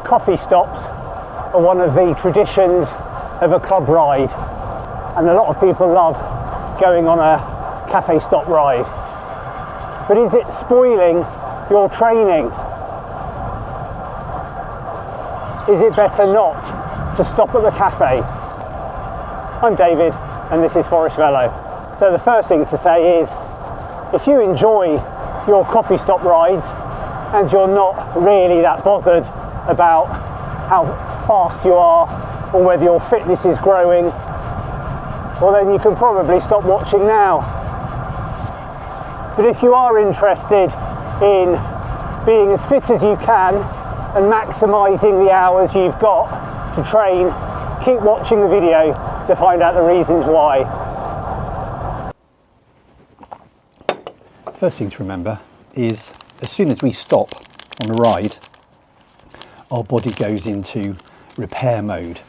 coffee stops are one of the traditions of a club ride, and a lot of people love going on a cafe stop ride. But is it spoiling your training? Is it better not to stop at the cafe? I'm David, and this is Forest Velo. So the first thing to say is, if you enjoy your coffee stop rides and you're not really that bothered about how fast you are or whether your fitness is growing, well then you can probably stop watching now. But if you are interested in being as fit as you can and maximising the hours you've got to train, keep watching the video to find out the reasons why. First thing to remember is, as soon as we stop on a ride, our body goes into repair mode.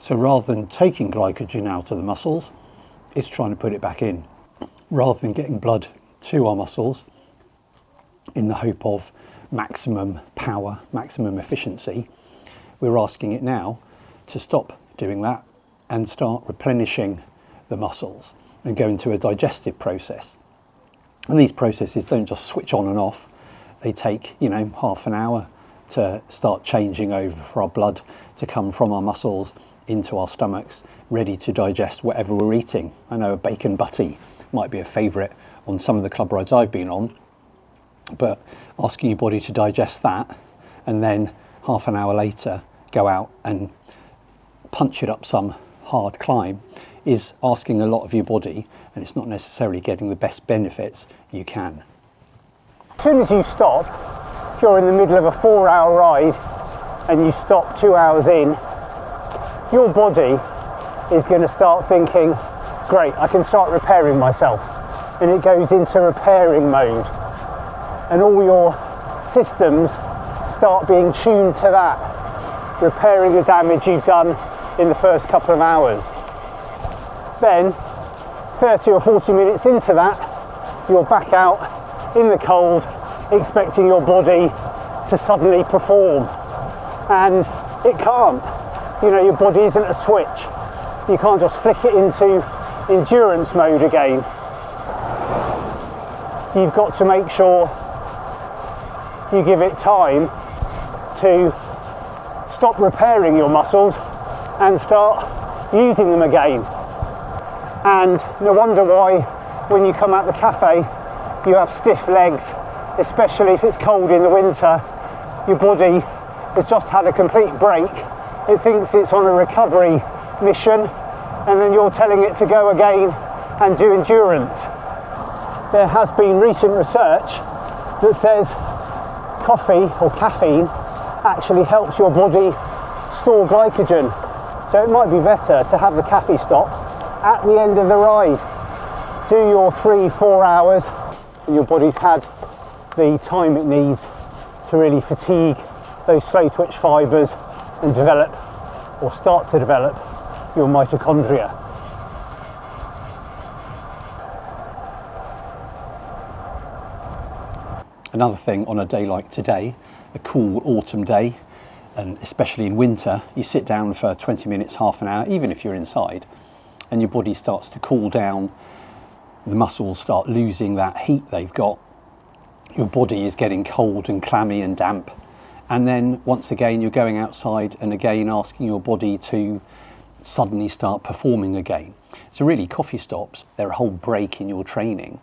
So rather than taking glycogen out of the muscles, it's trying to put it back in. Rather than getting blood to our muscles in the hope of maximum power, maximum efficiency, we're asking it now to stop doing that and start replenishing the muscles and go into a digestive process. And these processes don't just switch on and off. They take, half an hour to start changing over for our blood to come from our muscles into our stomachs, ready to digest whatever we're eating. I know a bacon butty might be a favourite on some of the club rides I've been on, but asking your body to digest that and then half an hour later go out and punch it up some hard climb is asking a lot of your body, and it's not necessarily getting the best benefits you can. As soon as you stop, if you're in the middle of a 4-hour ride and you stop 2 hours in, your body is going to start thinking, great, I can start repairing myself. And it goes into repairing mode. And all your systems start being tuned to that, repairing the damage you've done in the first couple of hours. Then, 30 or 40 minutes into that, you're back out in the cold, expecting your body to suddenly perform. And it can't. Your body isn't a switch. You can't just flick it into endurance mode again. You've got to make sure you give it time to stop repairing your muscles and start using them again. And no wonder why when you come out the cafe you have stiff legs, especially if it's cold in the winter. Your body has just had a complete break. It thinks it's on a recovery mission, and then you're telling it to go again and do endurance. There has been recent research that says coffee or caffeine actually helps your body store glycogen. So it might be better to have the cafe stop at the end of the ride. Do your 3-4 hours and your body's had the time it needs to really fatigue those slow twitch fibres and develop or start to develop your mitochondria. Another thing on a day like today, a cool autumn day, and especially in winter, you sit down for 20 minutes, half an hour, even if you're inside, and your body starts to cool down, the muscles start losing that heat they've got, your body is getting cold and clammy and damp, and then once again you're going outside and again asking your body to suddenly start performing again. So really, coffee stops, they're a whole break in your training,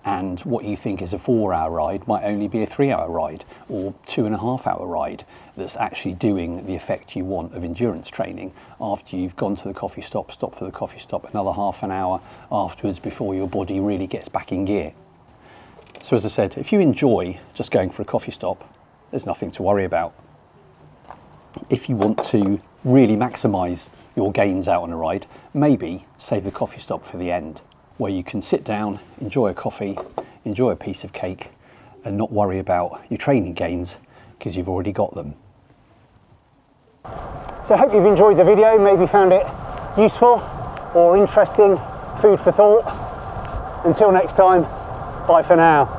and what you think is a 4-hour ride might only be a 3-hour ride or 2.5-hour ride that's actually doing the effect you want of endurance training after you've gone to the coffee stop, stopped for the coffee stop, another half an hour afterwards before your body really gets back in gear. So as I said, if you enjoy just going for a coffee stop, there's nothing to worry about. If you want to really maximise your gains out on a ride, maybe save the coffee stop for the end, where you can sit down, enjoy a coffee, enjoy a piece of cake, and not worry about your training gains because you've already got them. So I hope you've enjoyed the video, maybe found it useful or interesting, food for thought. Until next time, bye for now.